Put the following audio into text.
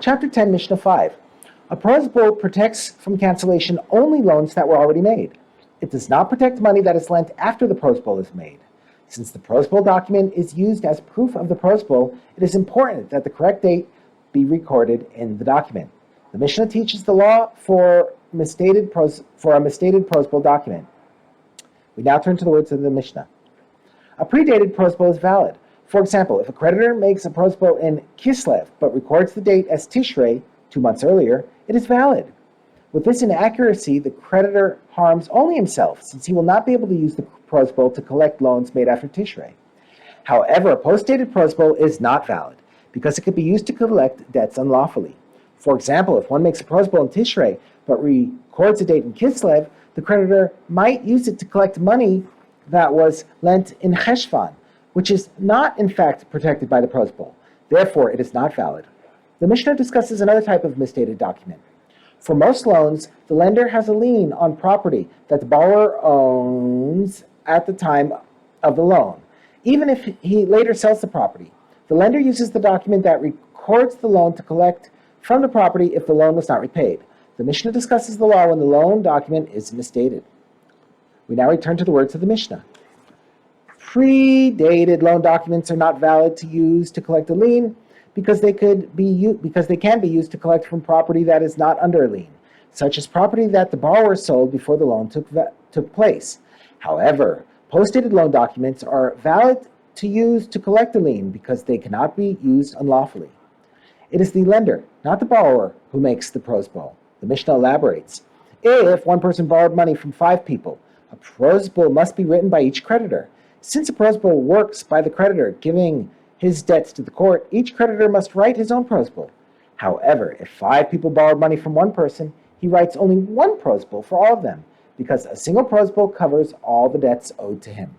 Chapter 10, Mishnah 5. A prosbul protects from cancellation only loans that were already made. It does not protect money that is lent after the prosbul is made. Since the prosbul document is used as proof of the prosbul, it is important that the correct date be recorded in the document. The Mishnah teaches the law for a misstated prosbul document. We now turn to the words of the Mishnah. A predated prosbul is valid. For example, if a creditor makes a prosbul in Kislev but records the date as Tishrei, 2 months earlier, it is valid. With this inaccuracy, the creditor harms only himself, since he will not be able to use the prosbul to collect loans made after Tishrei. However, a post-dated prosbul is not valid, because it could be used to collect debts unlawfully. For example, if one makes a prosbul in Tishrei but records a date in Kislev, the creditor might use it to collect money that was lent in Cheshvan, which is not in fact protected by the prosbul. Therefore, it is not valid. The Mishnah discusses another type of misstated document. For most loans, the lender has a lien on property that the borrower owns at the time of the loan, even if he later sells the property. The lender uses the document that records the loan to collect from the property if the loan was not repaid. The Mishnah discusses the law when the loan document is misstated. We now return to the words of the Mishnah. Predated loan documents are not valid to use to collect a lien because they can be used to collect from property that is not under a lien, such as property that the borrower sold before the loan took place. However, post-dated loan documents are valid to use to collect a lien because they cannot be used unlawfully. It is the lender, not the borrower, who makes the prosbul. The Mishnah elaborates. If one person borrowed money from 5 people, a prosbul must be written by each creditor. Since a prosbul works by the creditor giving his debts to the court, each creditor must write his own prosbul. However, if 5 people borrowed money from one person, he writes only one prosbul for all of them, because a single prosbul covers all the debts owed to him.